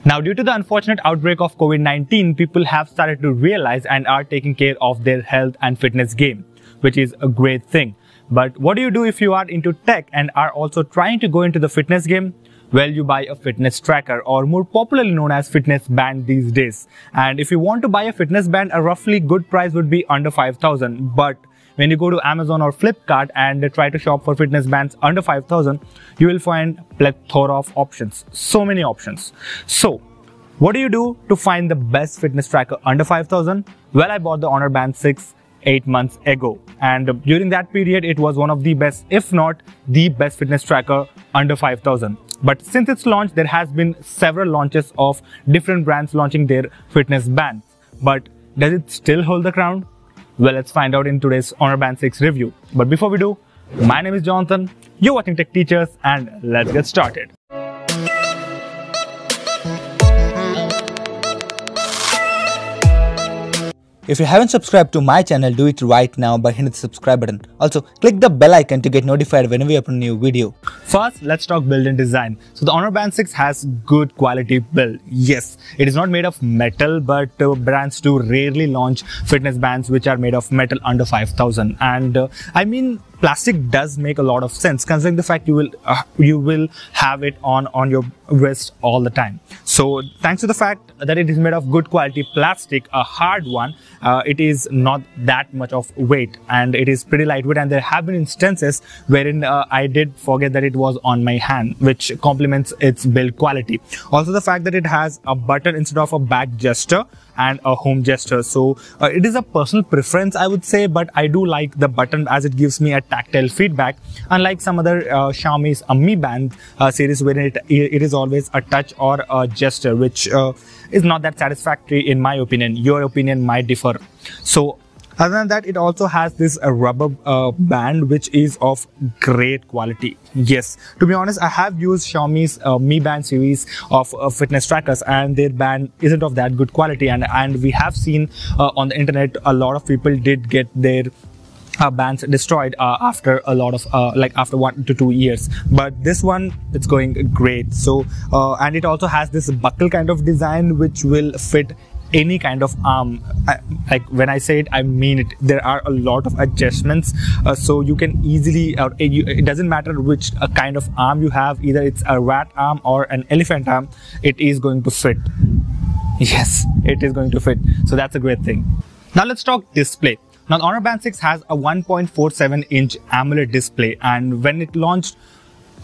Now, due to the unfortunate outbreak of COVID-19, people have started to realize and are taking care of their health and fitness game, which is a great thing. But what do you do if you are into tech and are also trying to go into the fitness game? Well, you buy a fitness tracker, or more popularly known as fitness band these days. And if you want to buy a fitness band, a roughly good price would be under 5,000. But when you go to Amazon or Flipkart and try to shop for fitness bands under 5,000, you will find plethora of options. So many options. So, what do you do to find the best fitness tracker under 5,000? Well, I bought the Honor Band 6 8 months ago, and during that period it was one of the best, if not the best fitness tracker under 5,000. But since its launch, there has been several launches of different brands launching their fitness bands. But does it still hold the crown? Well, let's find out in today's Honor Band 6 review. But before we do, my name is Jonathan, you're watching Tech Teachers, and let's get started. If you haven't subscribed to my channel, do it right now by hitting the subscribe button. Also, click the bell icon to get notified whenever we upload a new video. First, let's talk build and design. So the Honor Band 6 has good quality build. Yes, it is not made of metal, but brands do rarely launch fitness bands which are made of metal under 5,000. And I mean, plastic does make a lot of sense considering the fact you will have it on your wrist all the time. So thanks to the fact that it is made of good quality plastic, a hard one, it is not that much of weight and it is pretty lightweight, and there have been instances wherein I did forget that it was on my hand, which complements its build quality. Also the fact that it has a button instead of a back gesture and a home gesture. So it is a personal preference, I would say, but I do like the button as it gives me a tactile feedback, unlike some other Xiaomi's Mi Band series where it is always a touch or a gesture, which is not that satisfactory in my opinion. Your opinion might differ. So other than that, it also has this rubber band which is of great quality. Yes, to be honest, I have used Xiaomi's Mi Band series of fitness trackers, and their band isn't of that good quality, and we have seen on the internet a lot of people did get their bands destroyed after a lot of after 1 to 2 years. But this one, it's going great. So and it also has this buckle kind of design which will fit any kind of arm. Like when I say it, I mean it. There are a lot of adjustments, so you can easily it doesn't matter which kind of arm you have, either it's a rat arm or an elephant arm, it is going to fit. Yes, it is going to fit. So that's a great thing. Now let's talk display. Now the Honor Band 6 has a 1.47-inch AMOLED display, and when it launched,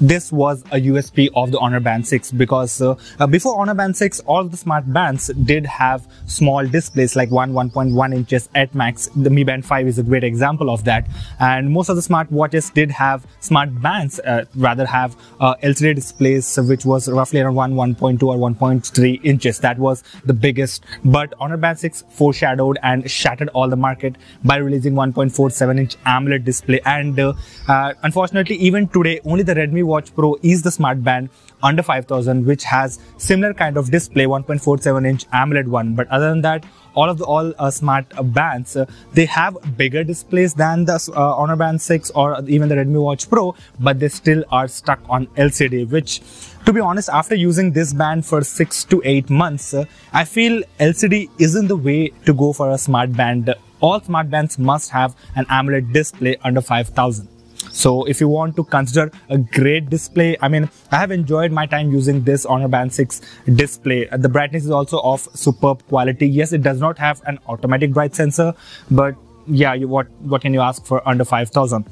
this was a USP of the Honor Band 6, because before Honor Band 6, all the smart bands did have small displays like 1.1 inches at max. The Mi Band 5 is a great example of that, and most of the smart watches did have smart bands rather have LCD displays which was roughly around 1.2 or 1.3 inches. That was the biggest, but Honor Band 6 foreshadowed and shattered all the market by releasing 1.47-inch AMOLED display. And unfortunately, even today, only the Redmi Watch Pro is the smart band under 5,000 which has similar kind of display, 1.47-inch AMOLED one. But other than that, all smart bands they have bigger displays than the Honor Band 6 or even the Redmi Watch Pro, but they still are stuck on LCD, which, to be honest, after using this band for 6 to 8 months, I feel LCD isn't the way to go for a smart band. All smart bands must have an AMOLED display under 5,000. So if you want to consider a great display, I mean, I have enjoyed my time using this Honor Band 6 display. The brightness is also of superb quality. Yes, it does not have an automatic bright sensor, but yeah, what can you ask for under 5,000?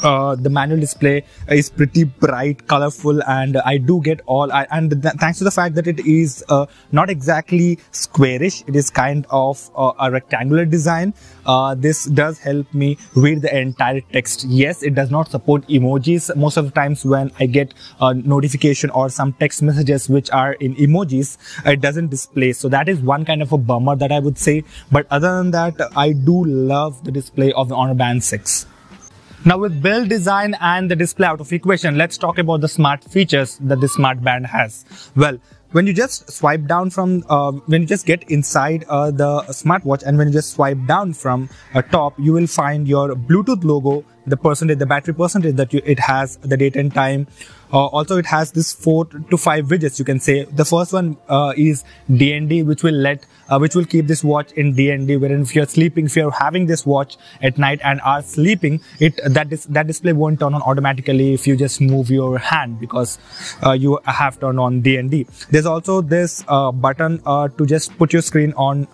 The manual display is pretty bright, colorful, and I do get all. Thanks to the fact that it is not exactly squarish, it is kind of a rectangular design. This does help me read the entire text. Yes, it does not support emojis. Most of the times when I get a notification or some text messages which are in emojis, it doesn't display. So that is one kind of a bummer that I would say. But other than that, I do love the display of the Honor Band 6. Now with build, design and the display out of equation, let's talk about the smart features that the smart band has. Well, when you just swipe down from, when you just get inside the smartwatch, and when you just swipe down from top, you will find your Bluetooth logo, the battery percentage that it has, the date and time, Also, it has this 4 to 5 widgets, you can say. The first one is DND, which will keep this watch in DND, wherein if you're sleeping, if you're having this watch at night and are sleeping, that display won't turn on automatically if you just move your hand, because you have turned on DND. There's also this button to just put your screen on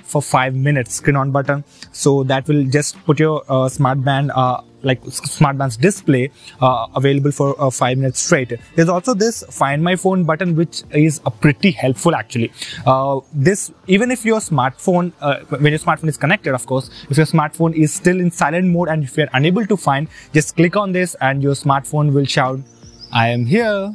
for 5 minutes, screen on button. So that will just put your smartband's display available for 5 minutes straight. There's also this Find My Phone button, which is pretty helpful actually. This, even if your smartphone, when your smartphone is connected, of course, if your smartphone is still in silent mode and if you're unable to find, just click on this and your smartphone will shout, "I am here."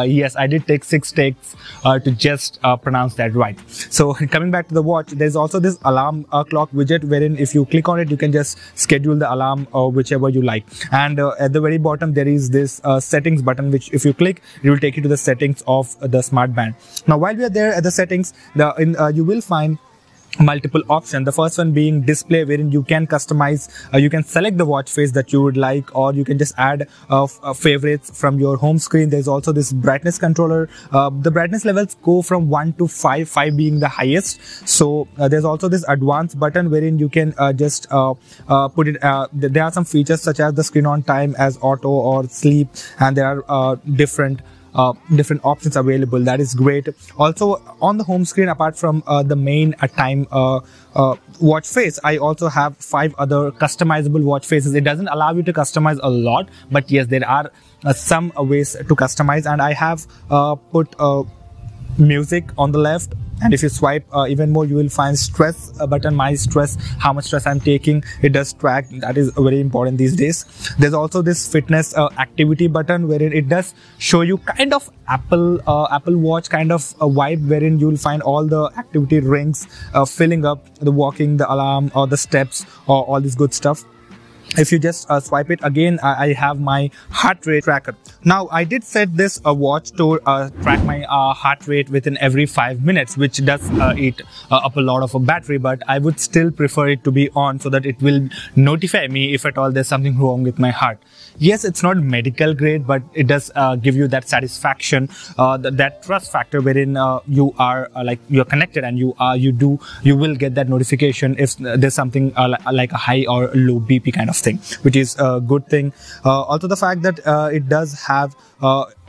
Yes, I did take 6 takes to just pronounce that right. So coming back to the watch, there's also this alarm clock widget, wherein if you click on it, you can just schedule the alarm whichever you like. And at the very bottom, there is this settings button, which if you click, it will take you to the settings of the smart band. Now, while we are there at the settings, you will find multiple options. The first one being display, wherein you can customize, you can select the watch face that you would like, or you can just add favorites from your home screen. There's also this brightness controller. The brightness levels go from 1 to 5, 5 being the highest. So there's also this advanced button, wherein you can just put it, there are some features such as the screen on time as auto or sleep, and there are different options available. That is great. Also, on the home screen, apart from the main time watch face, I also have 5 other customizable watch faces. It doesn't allow you to customize a lot, but yes, there are some ways to customize, and I have put music on the left, and if you swipe even more, you will find stress button, my stress, how much stress I'm taking. It does track. That is very important these days. There's also this fitness activity button, wherein it does show you kind of Apple Watch kind of a vibe, wherein you'll find all the activity rings filling up, the walking, the alarm, or the steps, or all this good stuff. If you just swipe it again, I have my heart rate tracker. Now, I did set this watch to track my heart rate within every 5 minutes, which does eat up a lot of a battery, but I would still prefer it to be on so that it will notify me if at all there's something wrong with my heart. Yes, it's not medical grade, but it does give you that satisfaction, that trust factor, wherein you are you're connected and you will get that notification if there's something like a high or low BP kind of thing, which is a good thing. Also, the fact that it does have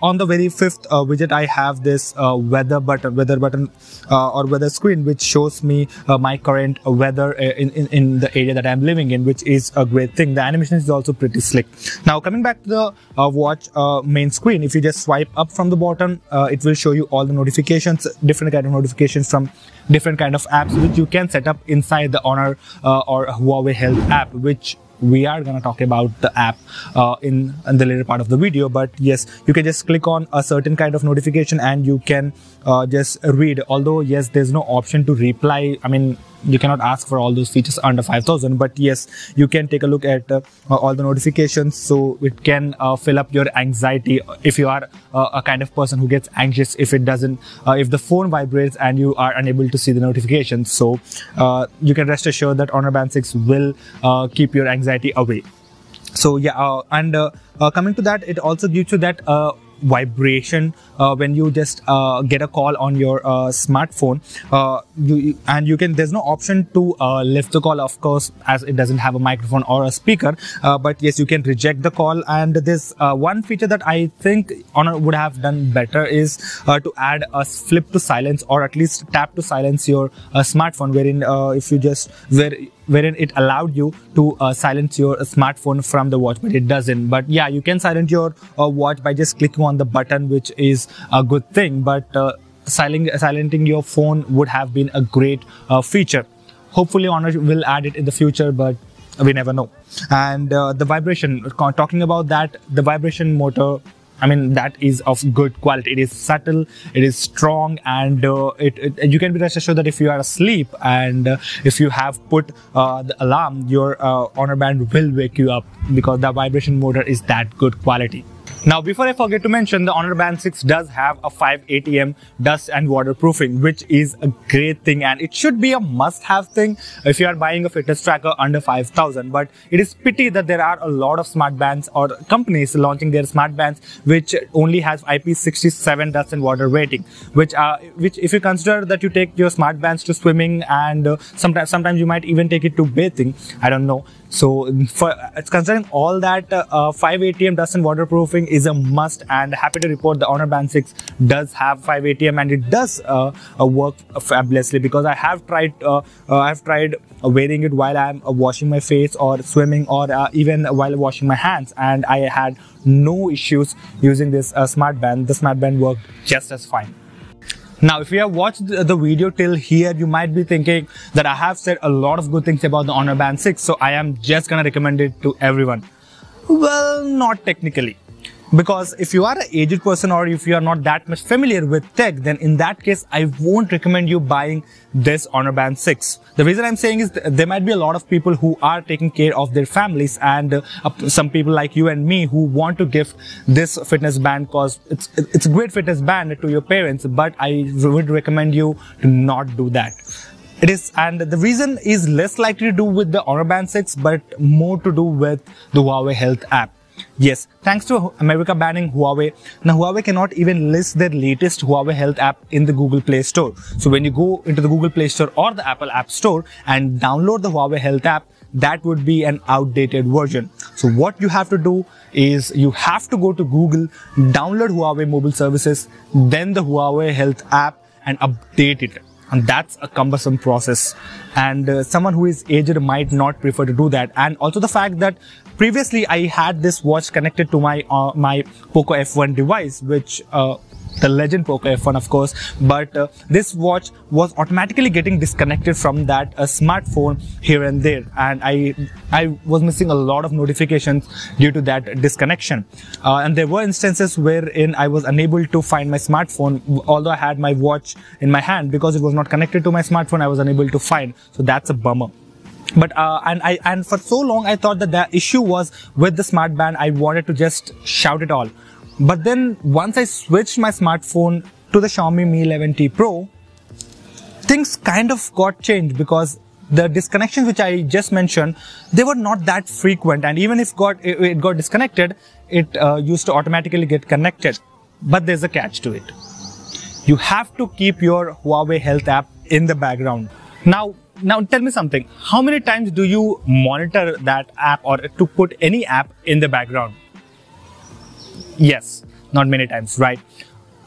on the very 5th widget, I have this weather button or weather screen, which shows me my current weather in the area that I'm living in, which is a great thing. The animation is also pretty slick. Now, coming back to the watch main screen, if you just swipe up from the bottom, it will show you all the notifications, different kind of notifications from different kind of apps, which you can set up inside the Honor or Huawei Health app, which we are going to talk about the app in the later part of the video. But yes, you can just click on a certain kind of notification and you can just read. Although yes, there's no option to reply. I mean, you cannot ask for all those features under 5,000, but yes, you can take a look at all the notifications, so it can fill up your anxiety if you are a kind of person who gets anxious if the phone vibrates and you are unable to see the notifications. So you can rest assured that Honor Band 6 will keep your anxiety away. So yeah, coming to that, it also gives you that vibration when you just get a call on your smartphone, there's no option to lift the call, of course, as it doesn't have a microphone or a speaker, but yes, you can reject the call. And this one feature that I think Honor would have done better is to add a flip to silence, or at least tap to silence your smartphone, wherein if you just wherein it allowed you to silence your smartphone from the watch, but it doesn't. But yeah, you can silence your watch by just clicking on the button, which is a good thing. But silencing your phone would have been a great feature. Hopefully Honor will add it in the future, but we never know. And the vibration, talking about that, the vibration motor, I mean, that is of good quality. It is subtle, it is strong, and you can be rest assured that if you are asleep and if you have put the alarm, your Honor Band will wake you up, because the vibration motor is that good quality. Now, before I forget to mention, the Honor Band 6 does have a 5 ATM dust and waterproofing, which is a great thing, and it should be a must-have thing if you are buying a fitness tracker under 5,000. But it is pity that there are a lot of smart bands or companies launching their smart bands which only has IP67 dust and water rating, which if you consider that you take your smart bands to swimming and sometimes you might even take it to bathing, I don't know. So it's considering all that, 5 ATM dust and waterproofing is a must, and happy to report the Honor Band 6 does have 5 ATM and it does work fabulously, because I have tried wearing it while I'm washing my face or swimming, or even while washing my hands, and I had no issues using this smart band. The smart band worked just as fine. Now, if you have watched the video till here, you might be thinking that I have said a lot of good things about the Honor Band 6, so I am just gonna recommend it to everyone. Well, not technically. Because if you are an aged person or if you are not that much familiar with tech, then in that case, I won't recommend you buying this Honor Band 6. The reason I'm saying is there might be a lot of people who are taking care of their families, and some people like you and me who want to give this fitness band, because it's a great fitness band to your parents, but I would recommend you to not do that. It is, and the reason is less likely to do with the Honor Band 6, but more to do with the Huawei Health app. Yes, thanks to America banning Huawei, now Huawei cannot even list their latest Huawei Health app in the Google Play Store. So when you go into the Google Play Store or the Apple App Store and download the Huawei Health app, that would be an outdated version. So what you have to do is you have to go to Google, download Huawei mobile services, then the Huawei Health app, and update it. And that's a cumbersome process, and someone who is aged might not prefer to do that. And also the fact that previously I had this watch connected to my my Poco F1 device, which the legend Poco F1, of course, but this watch was automatically getting disconnected from that smartphone here and there, and I was missing a lot of notifications due to that disconnection. And there were instances wherein I was unable to find my smartphone, although I had my watch in my hand. Because it was not connected to my smartphone, I was unable to find. So that's a bummer. But and for so long I thought that the issue was with the smart band. I wanted to just shout it all. But then once I switched my smartphone to the Xiaomi Mi 11T Pro, things kind of got changed, because the disconnections which I just mentioned, they were not that frequent, and even if it got disconnected, it used to automatically get connected. But there's a catch to it. You have to keep your Huawei Health app in the background. Now tell me something. How many times do you monitor that app, or to put any app in the background? Yes, not many times, right?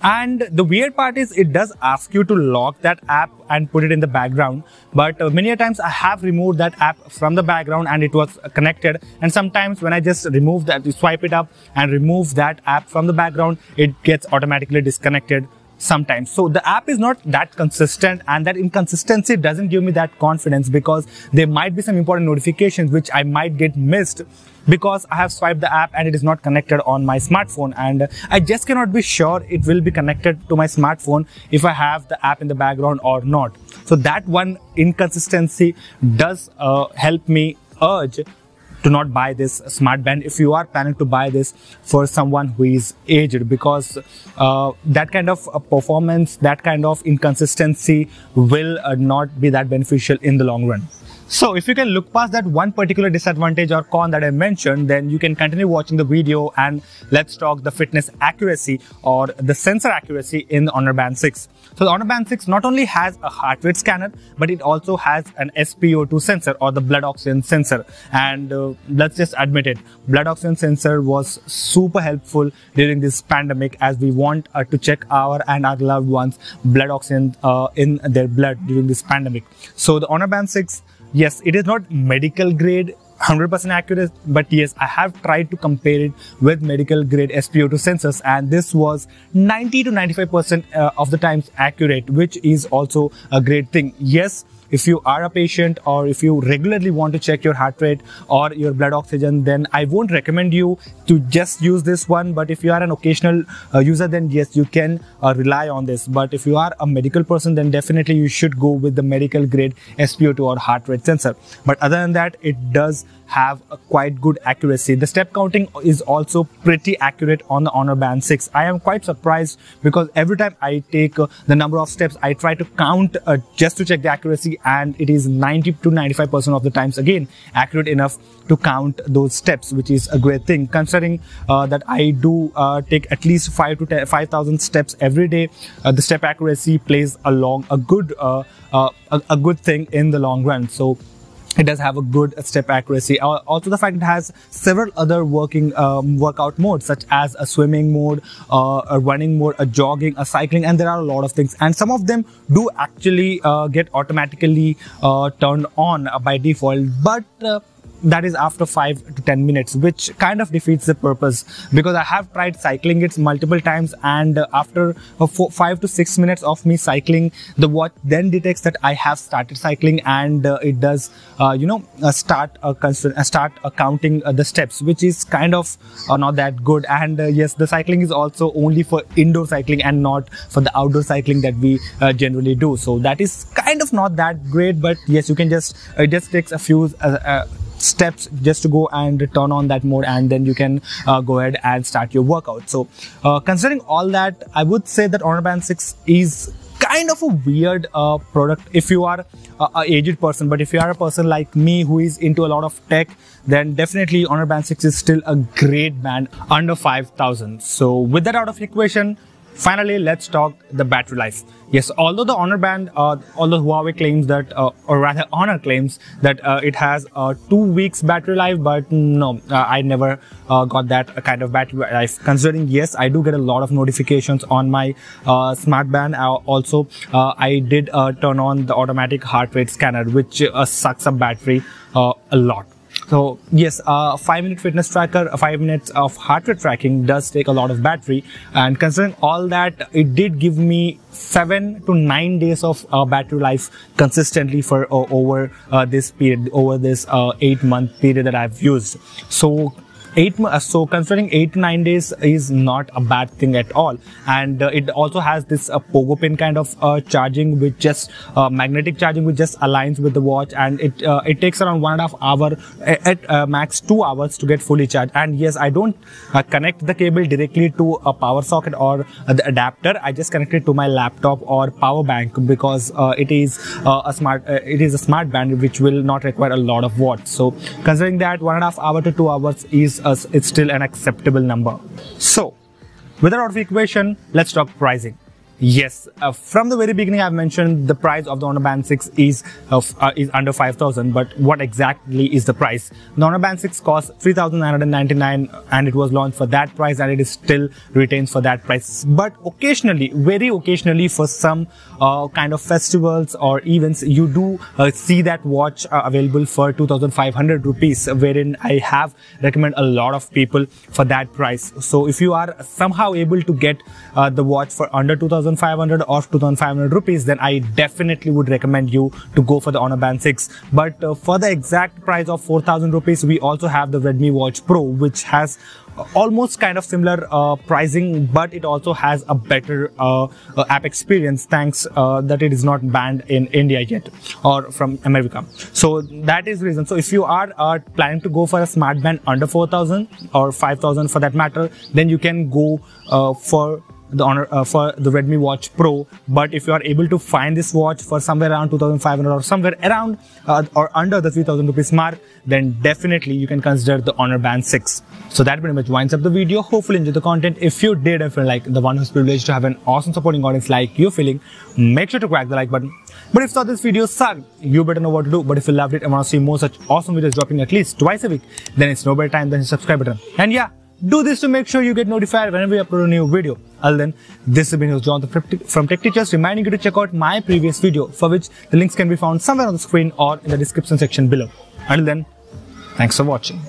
And the weird part is it does ask you to lock that app and put it in the background, but many a times I have removed that app from the background and it was connected. And sometimes when I just remove that, you swipe it up and remove that app from the background, it gets automatically disconnected sometimes. So the app is not that consistent, and that inconsistency doesn't give me that confidence, because there might be some important notifications which I might get missed because I have swiped the app and it is not connected on my smartphone, and I just cannot be sure it will be connected to my smartphone if I have the app in the background or not. So that one inconsistency does help me urge to not buy this smart band if you are planning to buy this for someone who is aged, because that kind of performance, that kind of inconsistency will not be that beneficial in the long run. So if you can look past that one particular disadvantage or con that I mentioned, then you can continue watching the video, and let's talk the fitness accuracy or the sensor accuracy in the Honor Band 6. So the Honor Band 6 not only has a heart rate scanner, but it also has an SpO2 sensor, or the blood oxygen sensor. And let's just admit it, blood oxygen sensor was super helpful during this pandemic, as we want to check our and our loved ones' blood oxygen in their blood during this pandemic. So the Honor Band 6, yes, it is not medical grade 100% accurate, but yes, I have tried to compare it with medical grade SpO2 sensors, and this was 90 to 95% of the times accurate, which is also a great thing. Yes, if you are a patient or if you regularly want to check your heart rate or your blood oxygen, then I won't recommend you to just use this one. But if you are an occasional user, then yes, you can rely on this. But if you are a medical person, then definitely you should go with the medical grade SpO2 or heart rate sensor. But other than that, it does have a quite good accuracy. The step counting is also pretty accurate on the Honor Band 6. I am quite surprised because every time I take the number of steps, I try to count just to check the accuracy, and it is 90 to 95% of the times again accurate enough to count those steps, which is a great thing considering that I do take at least 5,000 steps every day. The step accuracy plays along a good thing in the long run. So it does have a good step accuracy. Also, the fact it has several other workout modes, such as a swimming mode, a running mode, a jogging, a cycling, and there are a lot of things. And some of them do actually get automatically turned on by default, but that is after 5 to 10 minutes, which kind of defeats the purpose, because I have tried cycling it multiple times, and after 5 to 6 minutes of me cycling, the watch then detects that I have started cycling, and it does start counting the steps, which is kind of not that good. And yes, the cycling is also only for indoor cycling and not for the outdoor cycling that we generally do, so that is kind of not that great. But yes, you can just it just takes a few steps just to go and turn on that mode, and then you can go ahead and start your workout. So considering all that, I would say that Honor Band 6 is kind of a weird product if you are a aged person. But if you are a person like me who is into a lot of tech, then definitely Honor Band 6 is still a great band under 5,000. So with that out of the equation, finally, let's talk the battery life. Yes, although the Honor Band, although Huawei claims that, or rather Honor claims that it has 2 weeks battery life, but no, I never got that kind of battery life. Considering, yes, I do get a lot of notifications on my smart band. Also, I did turn on the automatic heart rate scanner, which sucks up battery a lot. So yes, 5-minute fitness tracker, 5 minutes of heart rate tracking does take a lot of battery, and considering all that, it did give me 7 to 9 days of battery life consistently for over this period, over this 8-month period that I've used. So considering 8 to 9 days is not a bad thing at all. And it also has this pogo pin kind of charging, with just magnetic charging, which just aligns with the watch, and it takes around 1.5 hours at max 2 hours to get fully charged. And yes, I don't connect the cable directly to a power socket or the adapter. I just connect it to my laptop or power bank, because it is a smart band which will not require a lot of watts. So considering that, 1.5 hours to 2 hours is it's still an acceptable number. So with that out of the equation, let's talk pricing. Yes, from the very beginning I've mentioned the price of the Honor Band 6 is under 5,000, but what exactly is the price? The Honor Band 6 costs 3,999 and it was launched for that price, and it is still retains for that price. But occasionally, very occasionally, for some kind of festivals or events, you do see that watch available for 2,500 rupees, wherein I have recommend a lot of people for that price. So if you are somehow able to get the watch for under 2,500 or 2,500 rupees, then I definitely would recommend you to go for the Honor Band 6. But for the exact price of 4,000 rupees, we also have the Redmi Watch Pro, which has almost kind of similar pricing, but it also has a better app experience, thanks that it is not banned in India yet or from America. So that is the reason. So if you are planning to go for a smart band under 4,000 or 5,000 for that matter, then you can go for the Redmi Watch Pro. But if you are able to find this watch for somewhere around 2,500 or somewhere around or under the 3,000 rupees mark, then definitely you can consider the Honor Band 6. So that pretty much winds up the video. Hopefully enjoy the content. If you did, I feel like the one who's privileged to have an awesome supporting audience like you're feeling, make sure to crack the like button. But if you thought this video sucked, you better know what to do. But if you loved it and want to see more such awesome videos dropping at least twice a week, then it's no better time than the subscribe button. And yeah, do this to make sure you get notified whenever we upload a new video. Other than this, has been your John from TechTeachers, reminding you to check out my previous video, for which the links can be found somewhere on the screen or in the description section below. Until then, thanks for watching.